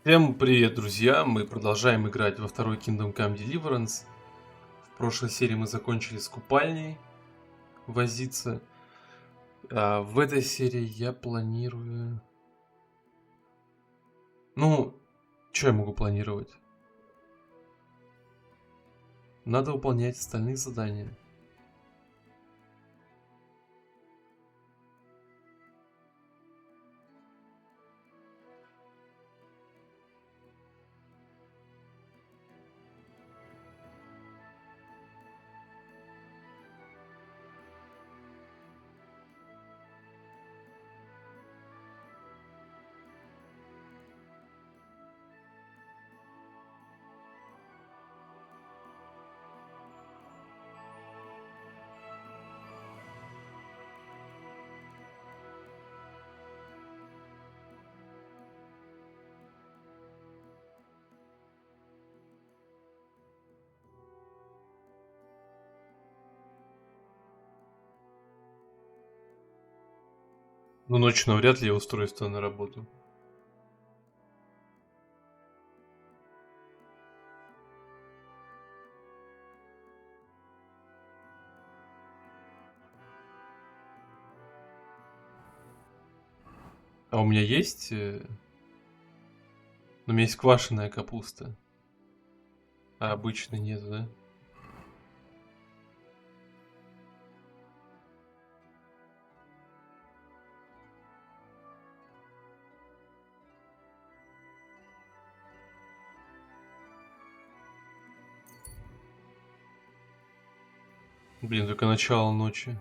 Всем привет, друзья! Мы продолжаем играть во второй Kingdom Come Deliverance. В прошлой серии мы закончили с купальней возиться. А в этой серии я планирую... Что я могу планировать? Надо выполнять остальные задания. Но ночью навряд ли я устроюсь туда на работу. А у меня есть... У меня есть квашеная капуста. А обычной нет, да? Блин, только начало ночи.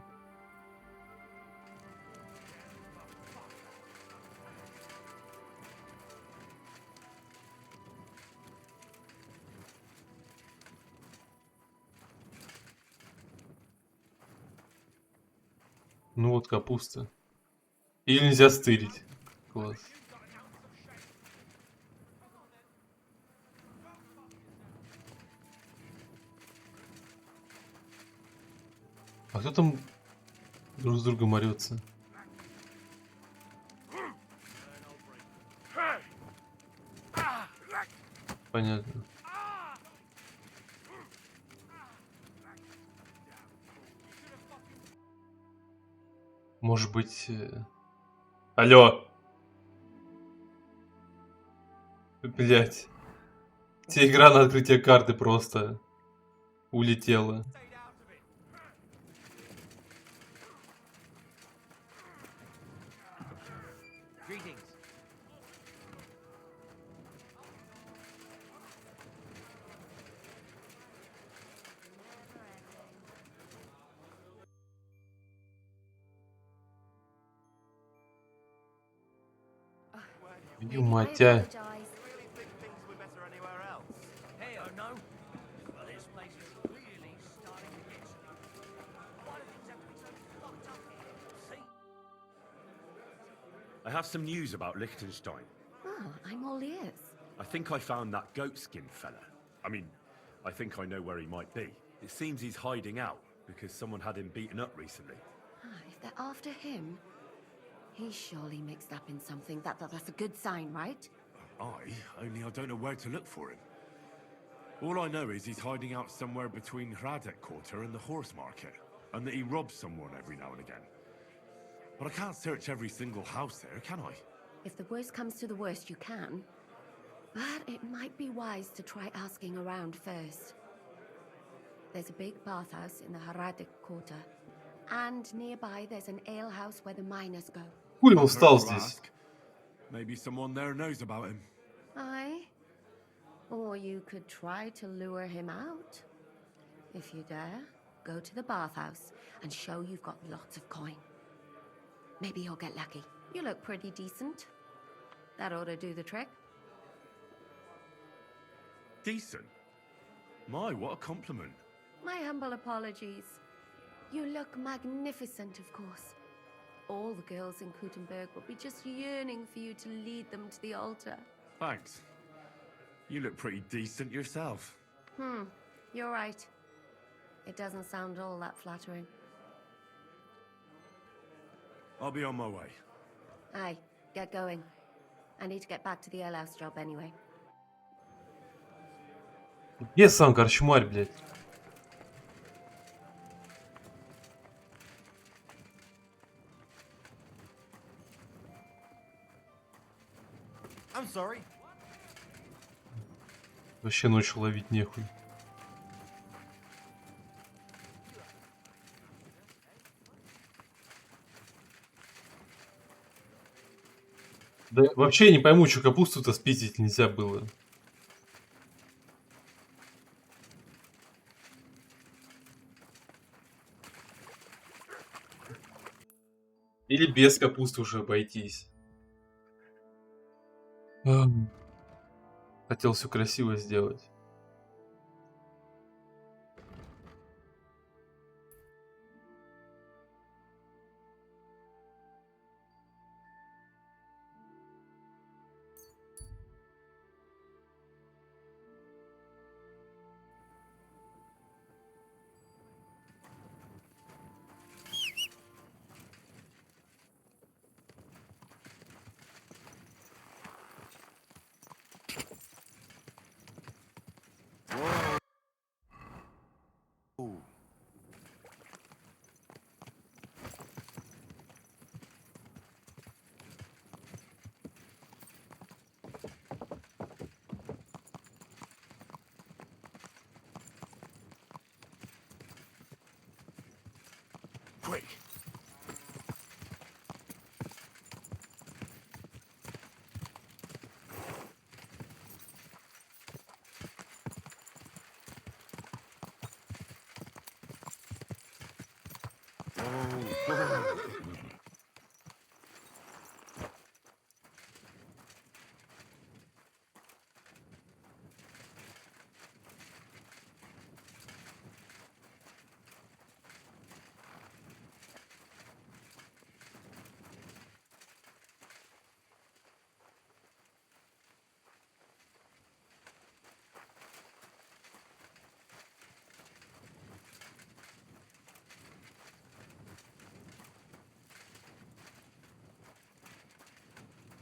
Ну вот капуста. Или нельзя стырить. Класс. А кто там друг с другом орется? Понятно. Может быть... Алло! Блять. Тебе игра на открытие карты просто улетела. Юматя. I have some news about Liechtenstein. Oh, I'm all ears. I think I found that goatskin fella. I think I know where he might be. It seems he's hiding out because someone had him beaten up recently. If they're after him, he's surely mixed up in something. That's a good sign, right? Only I don't know where to look for him. All I know is he's hiding out somewhere between Hradec Quarter and the horse market, and that he robs someone every now and again. But I can't search every single house there, can I? If the worst comes to the worst, you can. But it might be wise to try asking around first. There's a big bathhouse in the Hradec Quarter, and nearby there's an alehouse where the miners go. Хули он Not встал hurt to здесь? ask. Maybe someone there knows about him. Aye. Or you could try to lure him out. If you dare, go to the bathhouse and show you've got lots of coin. Maybe you'll get lucky. You look pretty decent. That ought to do the trick. Decent? My, what a compliment. My humble apologies. You look magnificent, of course. All the girls in Gutenberg will be just yearning for you to lead them to the altar. Thanks. You look pretty decent yourself. You're right. It doesn't sound all that flattering. I'll be on my way. Aye, get going. I need to get back to the alehouse job anyway. Где сам корчмарь, блядь? I'm sorry. Вообще ночью ловить нехуй. Да вообще я не пойму, что капусту-то спиздить нельзя было. Или без капусты уже обойтись. Хотел все красиво сделать. Quick!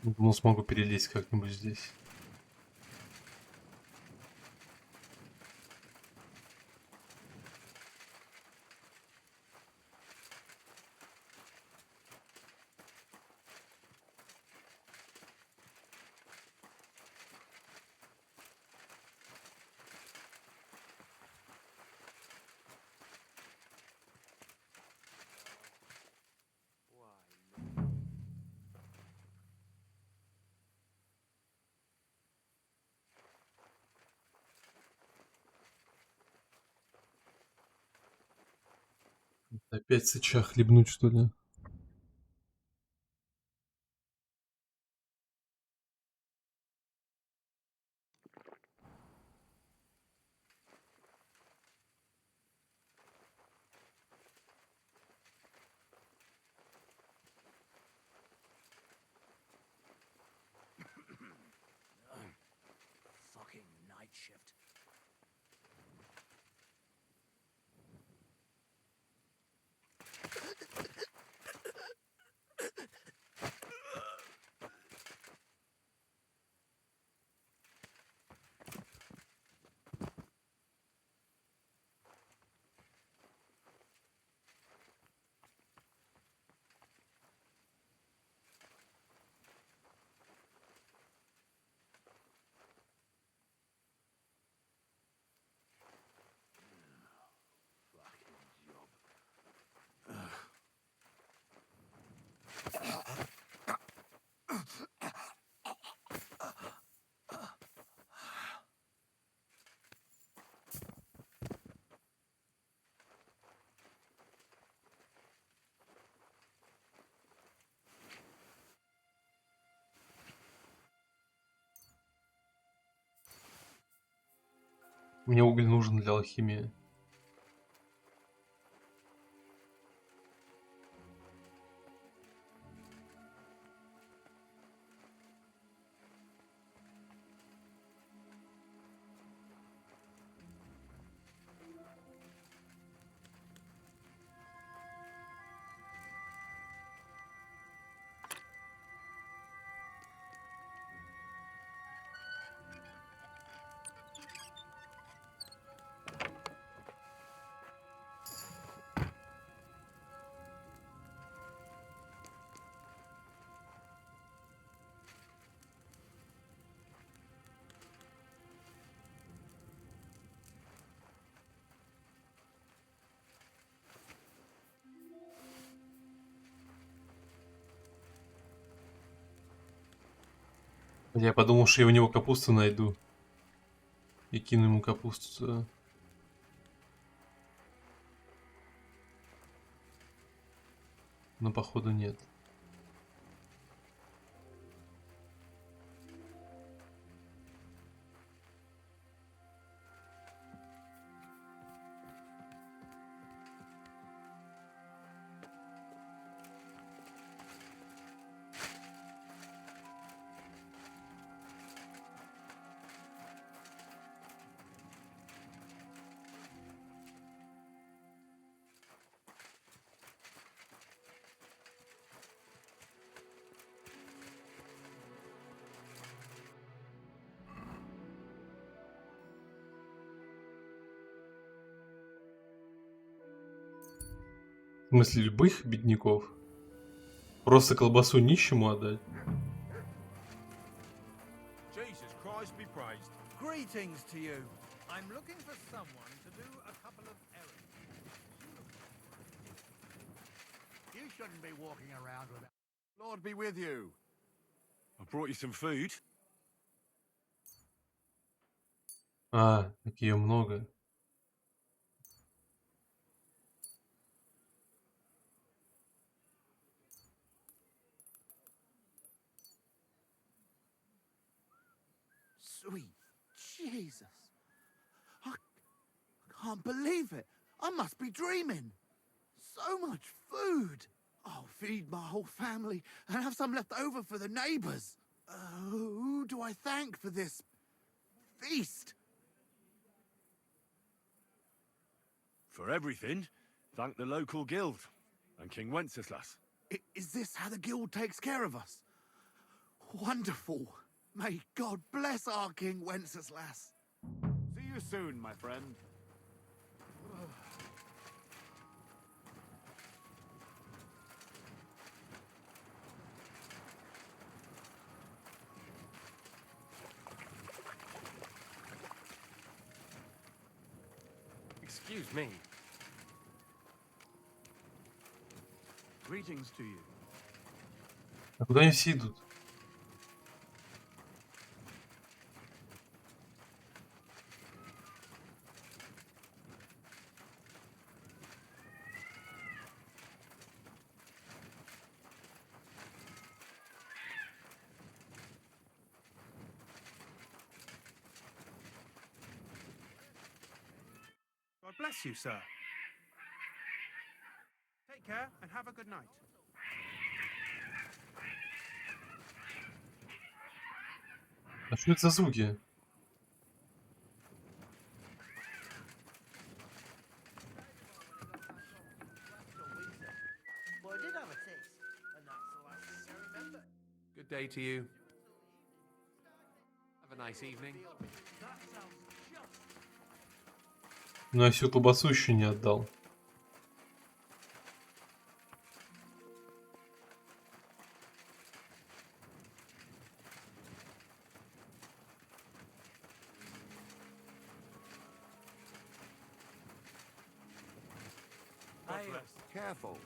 Думал, смогу перелезть как-нибудь здесь. Опять сыча хлебнуть, что ли? Fucking night shift. Мне уголь нужен для алхимии. Я подумал, что я у него капусту найду. И кину ему капусту сюда. Но походу нет. В смысле, любых бедняков? Просто колбасу нищему отдать? Jesus Christ be praised. Greetings to you. I'm looking for someone to do a couple of errands. You shouldn't be walking around with that. Lord be with you. I brought you some food. А, так ее много. Sweet Jesus. I can't believe it. I must be dreaming. So much food. I'll feed my whole family and have some left over for the neighbors. Who do I thank for this feast? For everything, thank the local guild and King Wenceslas. Is this how the guild takes care of us? Wonderful. May God bless our King Wenceslas. See you soon, my friend. Excuse me. Greetings to you. А куда они все идут? God bless you, sir. Take care and have a good night. А что это за звуки? Well, I did have a taste, and that's the last thing I remember. Good day to you. Have a nice evening. That sounds just Но я всю колбасу еще не отдал. God bless. Careful.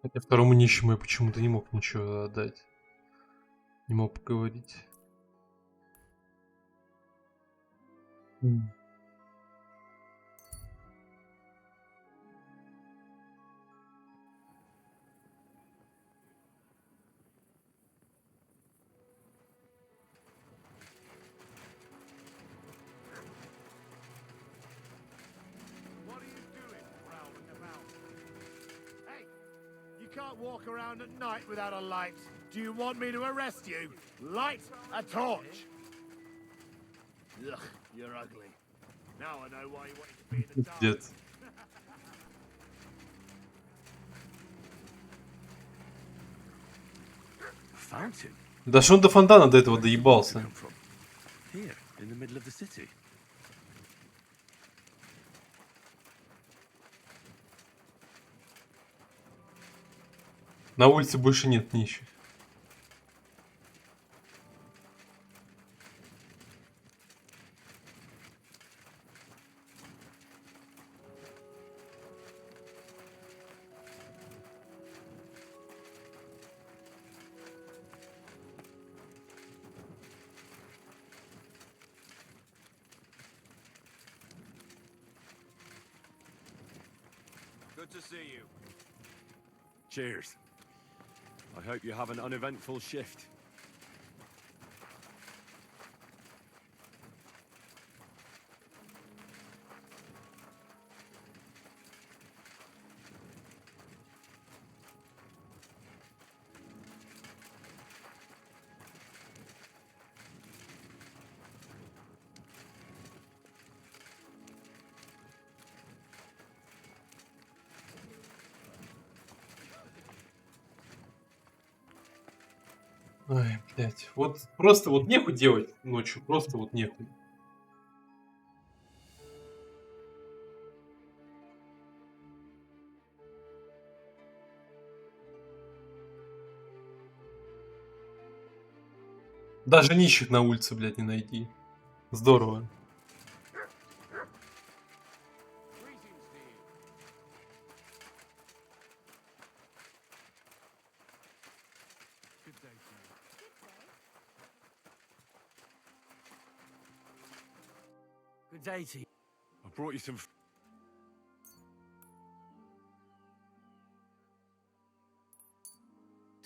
Хотя второму нищему я почему-то не мог ничего отдать. Не мог поговорить. What are you doing, prowling about? Hey, you can't walk around at night without a light. Do you want me to arrest you? Light a torch. Ugh, you're ugly. Now I know why you wanted to be in the dark. Пиздец. Fountain. Да что он до фонтана до этого доебался? Here, in the middle of the city. На улице больше нет нищих. Good to see you. Cheers. I hope you have an uneventful shift. Ой, блядь. Вот просто вот нехуй делать ночью. Просто вот нехуй. Даже нищих на улице, блядь, не найти. Здорово. Good day to you. Good day to you. I brought you some.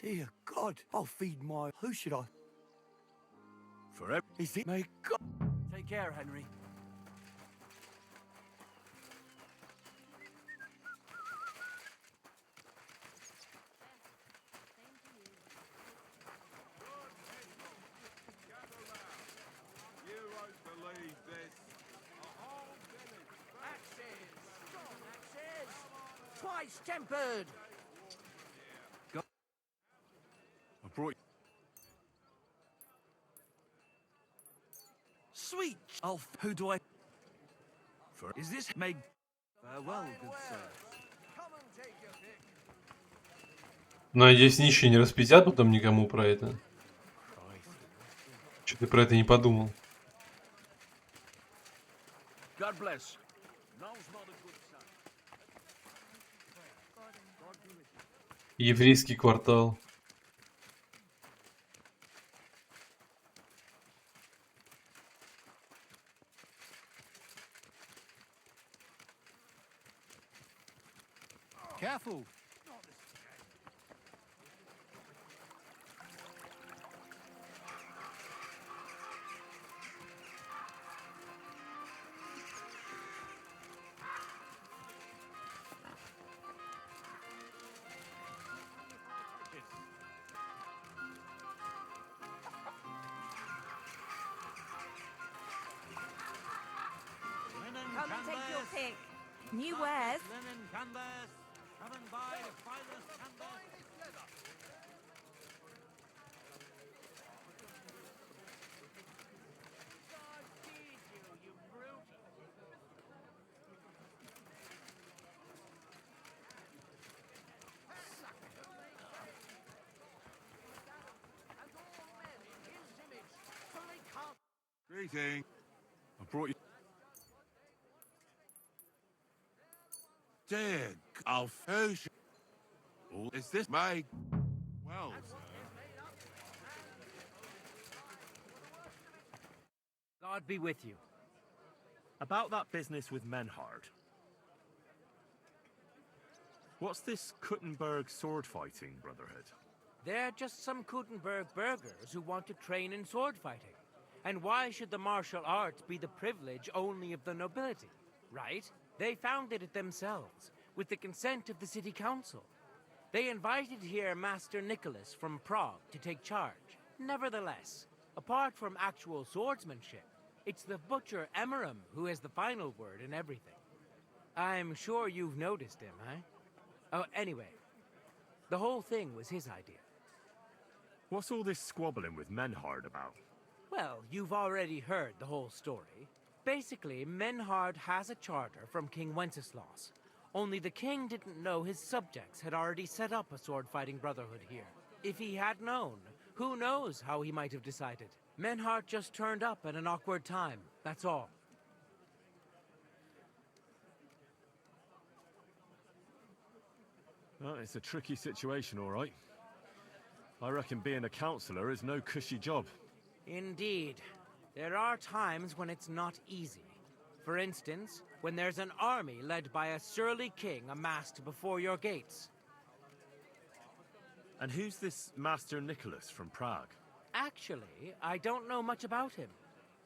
Dear God, I'll feed my... Who should I... Forever. Is it... May God... Take care, Henry. You won't believe this. A whole village. Axes! Axes! Twice tempered! I brought. Sweet! Who do I... For. Is this made... Farewell, good sir. Надеюсь, нищие не распиздят потом никому про это. Че ты про это не подумал? God bless. Еврейский квартал. Careful! Come and take your pick. New wares. Linen canvas. Come and buy the finest canvas. Greeting. I brought you. Dear Alphonse. Is this made? Well, sir. God be with you. About that business with Menhard. What's this Kuttenberg sword fighting brotherhood? They're just some Kuttenberg burghers who want to train in sword fighting. And why should the martial arts be the privilege only of the nobility, right? They founded it themselves, with the consent of the city council. They invited here Master Nicholas from Prague to take charge. Nevertheless, apart from actual swordsmanship, it's the butcher Emmeram who has the final word in everything. I'm sure you've noticed him, eh? Oh, anyway, the whole thing was his idea. What's all this squabbling with Menhard about? Well, you've already heard the whole story. Basically, Menhard has a charter from King Wenceslas. Only the king didn't know his subjects had already set up a sword-fighting brotherhood here. If he had known, who knows how he might have decided. Menhard just turned up at an awkward time, that's all. Well, it's a tricky situation, all right. I reckon being a councillor is no cushy job. Indeed. There are times when it's not easy. For instance, when there's an army led by a surly king amassed before your gates. And who's this Master Nicholas from Prague? Actually, I don't know much about him,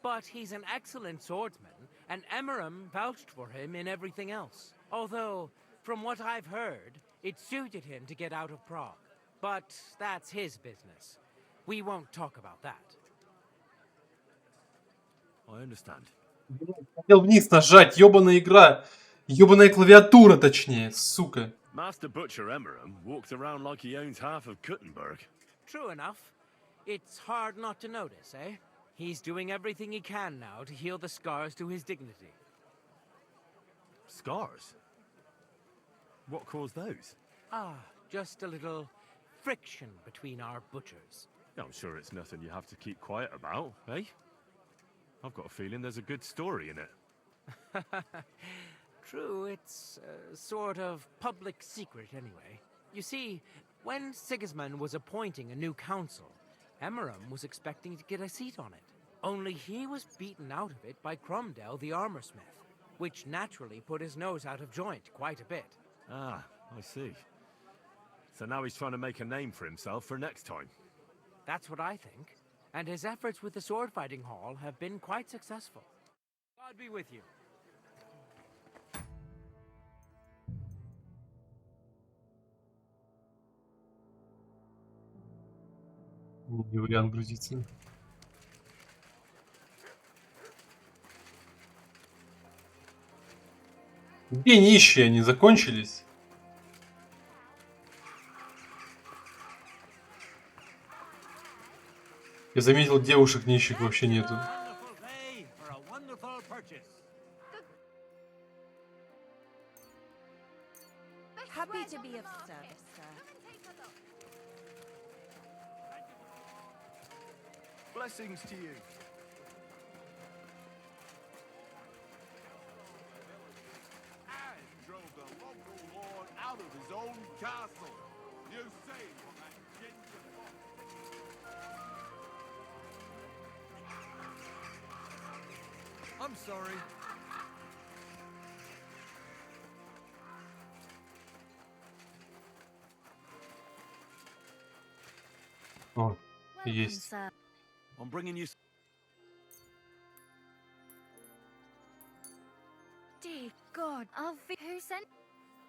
but he's an excellent swordsman, and Emmeram vouched for him in everything else. Although, from what I've heard, it suited him to get out of Prague. But that's his business. We won't talk about that. I understand. Хотел вниз нажать, ёбаная игра. Ёбаная клавиатура, точнее, сука. Master Butcher Emmeram walks around like he owns half of Kuttenberg. True enough. It's hard not to notice, eh? He's doing everything he can now to heal the scars to his dignity. Scars? What caused those? Just a little friction between our butchers. I'm sure it's nothing you have to keep quiet about, eh? I've got a feeling there's a good story in it. True, it's a sort of public secret anyway. You see, when Sigismund was appointing a new council, Emmeram was expecting to get a seat on it. Only he was beaten out of it by Cromdell the armorsmith, which naturally put his nose out of joint quite a bit. Ah, I see. So now he's trying to make a name for himself for next time. That's what I think. And his efforts with the sword-fighting hall have been quite successful. God be with you. Не вариант грузиться. Где нищие? Они закончились? Я заметил, девушек нищих вообще нету. Happy to be of service, sir. Blessings to you. I drove the local lord out of his own castle. You see what that ginger I'm sorry. О, есть. I'm bringing you... Dear God, who sent?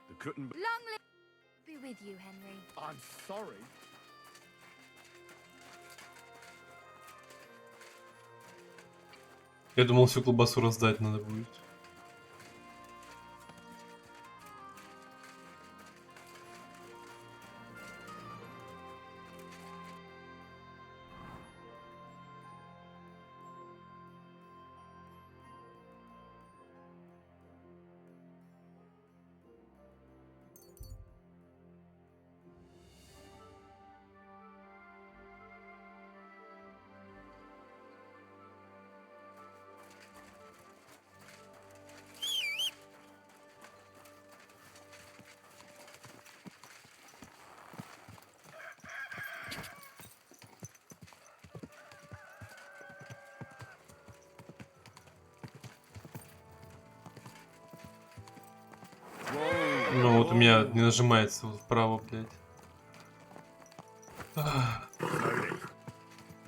The Kuttenberg... Long live be with you, Henry. I'm sorry. Я думал, всю колбасу раздать надо будет. Ну вот у меня не нажимается вот вправо, блядь.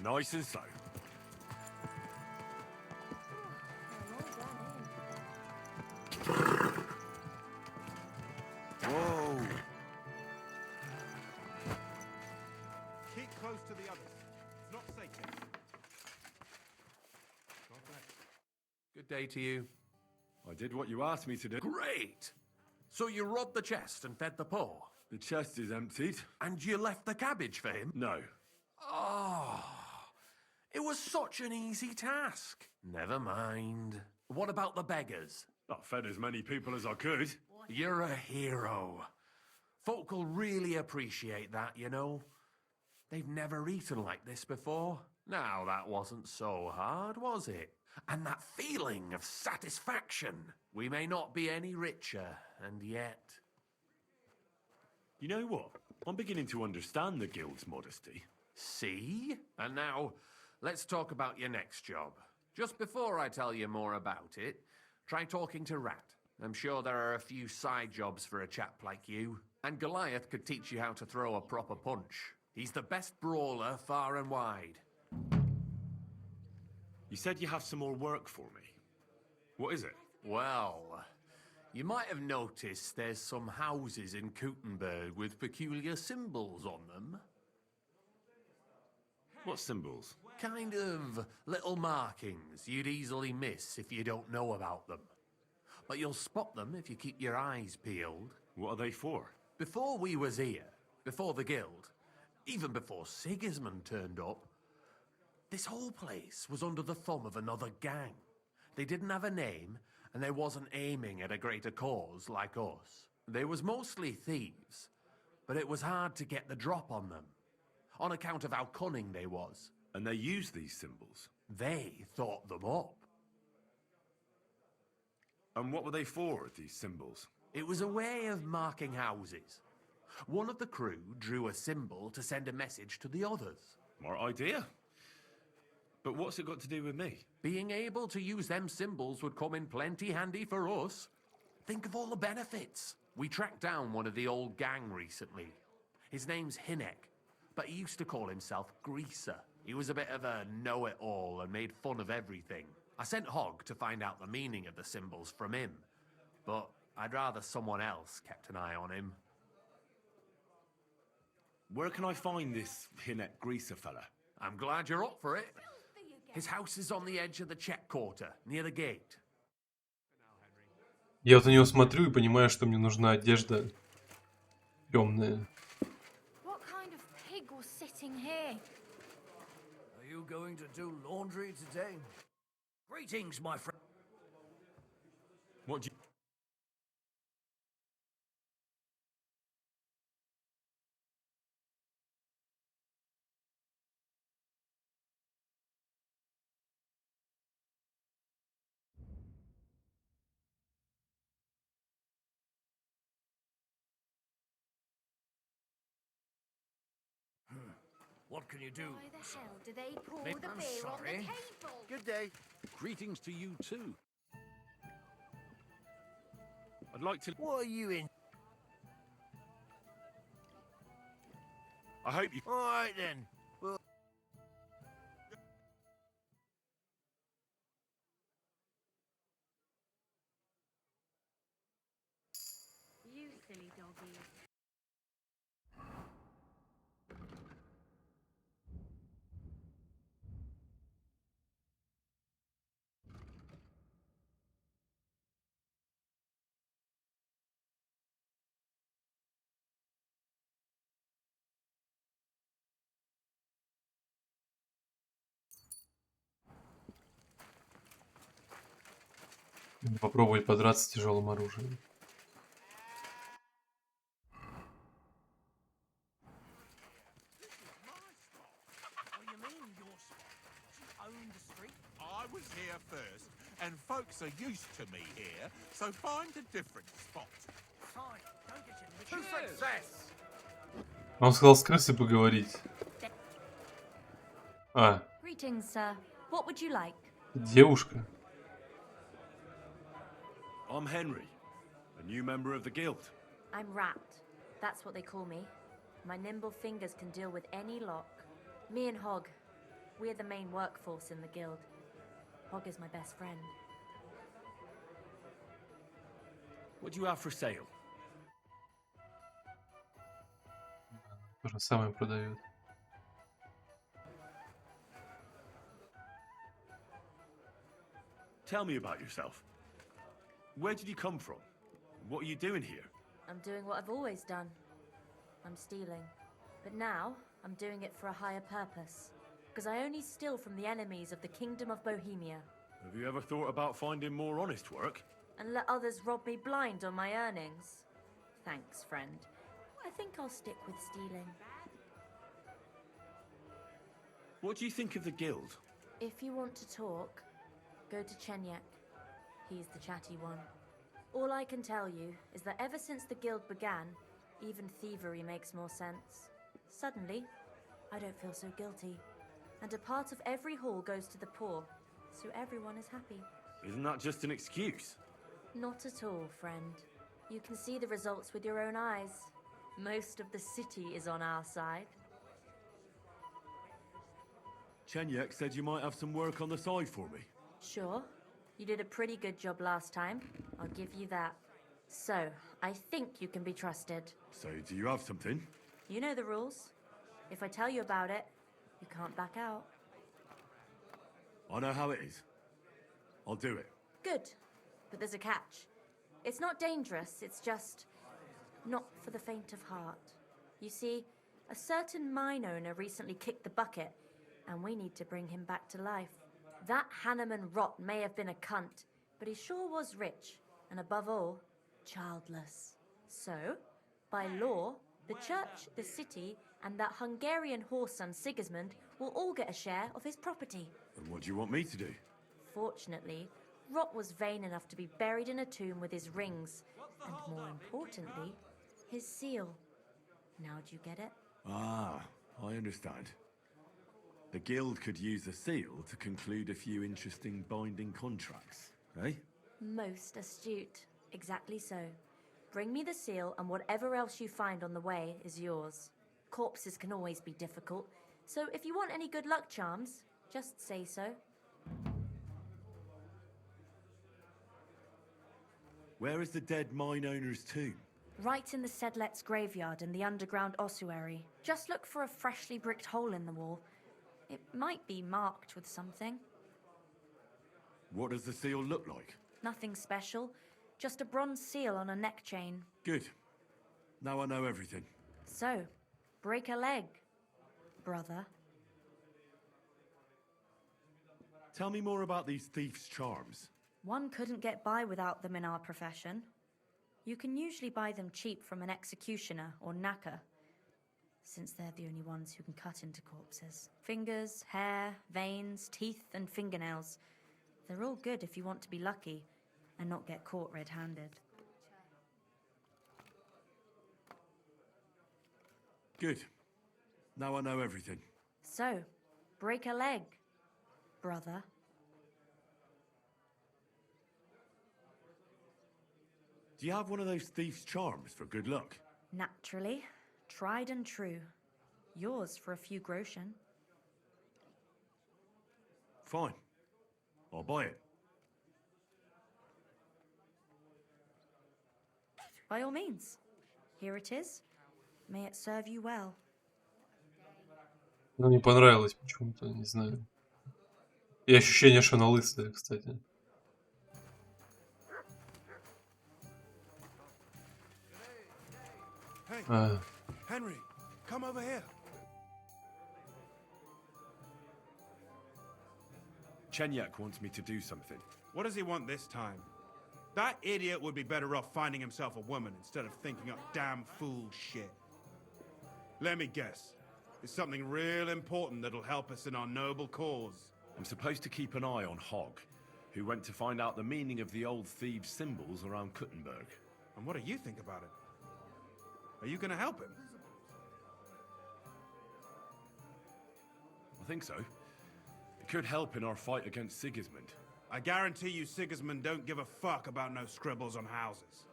Nice and slow. Whoa. Keep close to the others. It's not safe yet. God bless. Good day to you. I did what you asked me to do. Great! So you robbed the chest and fed the poor? The chest is emptied. And you left the cabbage for him? No. Oh, it was such an easy task. Never mind. What about the beggars? I fed as many people as I could. You're a hero. Folk will really appreciate that, you know. They've never eaten like this before. Now, that wasn't so hard, was it? And that feeling of satisfaction. We may not be any richer, and yet... You know what? I'm beginning to understand the guild's modesty. See? And now, let's talk about your next job. Just before I tell you more about it, Try talking to Rat. I'm sure there are a few side jobs for a chap like you. And Goliath could teach you how to throw a proper punch. He's the best brawler far and wide. You said you have some more work for me. What is it? Well, you might have noticed there's some houses in Kuttenberg with peculiar symbols on them. What symbols? Kind of little markings you'd easily miss if you don't know about them. But you'll spot them if you keep your eyes peeled. What are they for? Before we was here, before the guild, even before Sigismund turned up, this whole place was under the thumb of another gang. They didn't have a name, and they wasn't aiming at a greater cause like us. They was mostly thieves, but it was hard to get the drop on them, on account of how cunning they was. And they use these symbols? They thought them up. And what were they for, these symbols? It was a way of marking houses. One of the crew drew a symbol to send a message to the others. Smart idea. But what's it got to do with me? Being able to use them symbols would come in plenty handy for us. Think of all the benefits. We tracked down one of the old gang recently. His name's Hinek, but he used to call himself Greaser. He was a bit of a know-it-all and made fun of everything. I sent Hogg to find out the meaning of the symbols from him, but I'd rather someone else kept an eye on him. Where can I find this Hinek Greaser fella? I'm glad you're up for it. His house is on the edge of the check quarter, near the gate. Я вот на него смотрю и понимаю, что мне нужна одежда темная. What kind of pig was sitting here? Are you going to do laundry today? Greetings, my friend. What do you... What can you do? Why the hell do they pour Maybe- the I'm beer on the sorry. table? Good day. Greetings to you too. I'd like to... What are you in? I hope you... All right then. Well, You silly doggy. Попробовать подраться с тяжелым оружием. what do you mean your spot? You own the street? I was here first, and folks are used to me here, so find a different spot. Fine. Don't get in the To cheers. success! Он сказал с крысой поговорить. А, Greetings, sir. What would you like? девушка. I'm Henry, a new member of the guild. I'm Rat. That's what they call me. My nimble fingers can deal with any lock. Me and Hogg, we're the main workforce in the guild. Hogg is my best friend. What do you have for sale? То же самое продает. Tell me about yourself. Where did you come from? What are you doing here? I'm doing what I've always done. I'm stealing. But now, I'm doing it for a higher purpose. Because I only steal from the enemies of the Kingdom of Bohemia. Have you ever thought about finding more honest work? And let others rob me blind on my earnings. Thanks, friend. I think I'll stick with stealing. What do you think of the guild? If you want to talk, go to Chenyak. He's the chatty one. All I can tell you is that ever since the guild began, even thievery makes more sense. Suddenly, I don't feel so guilty. And a part of every haul goes to the poor, so everyone is happy. Isn't that just an excuse? Not at all, friend. You can see the results with your own eyes. Most of the city is on our side. Chenyek said you might have some work on the side for me. Sure. You did a pretty good job last time. I'll give you that. So, I think you can be trusted. So, do you have something? You know the rules. If I tell you about it, you can't back out. I know how it is. I'll do it. Good. But there's a catch. It's not dangerous, it's just not for the faint of heart. You see, a certain mine owner recently kicked the bucket, and we need to bring him back to life. That Hanneman rot may have been a cunt, but he sure was rich, and above all, childless. So, by law, the church, the city, and that Hungarian horse son Sigismund will all get a share of his property. And what do you want me to do? Fortunately, Rot was vain enough to be buried in a tomb with his rings, and more importantly, his seal. Now do you get it? Ah, I understand. The guild could use the seal to conclude a few interesting binding contracts, eh? Most astute. Exactly so. Bring me the seal, and whatever else you find on the way is yours. Corpses can always be difficult, so if you want any good luck charms, just say so. Where is the dead mine owner's tomb? Right in the Sedlet's graveyard in the underground ossuary. Just look for a freshly bricked hole in the wall. It might be marked with something. What does the seal look like? Nothing special. Just a bronze seal on a neck chain. Good. Now I know everything. So, break a leg, brother. Tell me more about these thieves' charms. One couldn't get by without them in our profession. You can usually buy them cheap from an executioner or knacker, since they're the only ones who can cut into corpses. Fingers, hair, veins, teeth, and fingernails. They're all good if you want to be lucky and not get caught red-handed. Good. Now I know everything. So, break a leg, brother. Do you have one of those thieves' charms for good luck? Naturally. Tried and true. Yours for a few groschen. Fine. I'll buy it. By all means. Here it is. May it serve you well. Ну, мне понравилось почему-то, не знаю. И ощущение, что она лысая, кстати. Hey, Henry, come over here. Chenyek wants me to do something. What does he want this time? That idiot would be better off finding himself a woman instead of thinking up damn fool shit. Let me guess. It's something real important that'll help us in our noble cause. I'm supposed to keep an eye on Hogg, who went to find out the meaning of the old thieves' symbols around Kuttenberg. And what do you think about it? Are you gonna help him? I think so. It could help in our fight against Sigismund. I guarantee you Sigismund don't give a fuck about no scribbles on houses.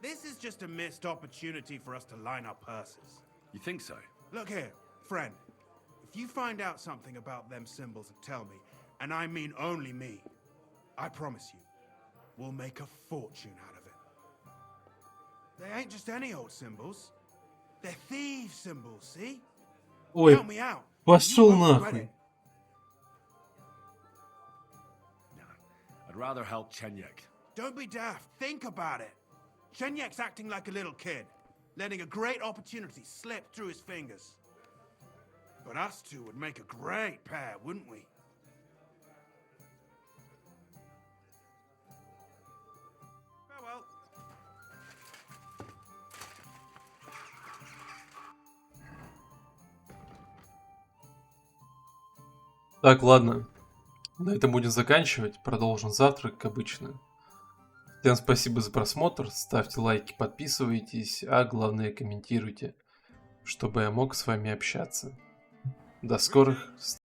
This is just a missed opportunity for us to line our purses. You think so? Look here, friend. If you find out something about them symbols and tell me, and I mean only me, I promise you, we'll make a fortune out of it. They ain't just any old symbols. They're thieves' symbols, see? Ой, Help me out. пошел You won't regret нахуй. it. I'd rather help Chenyek. Don't be daft. Think about it. Chenyek's acting like a little kid, letting a great opportunity slip through his fingers. But us two would make a great pair, wouldn't we? Farewell. Так, ладно. На этом будем заканчивать. Продолжим завтра, как обычно. Всем спасибо за просмотр. Ставьте лайки, подписывайтесь, а главное комментируйте, чтобы я мог с вами общаться. До скорых встреч.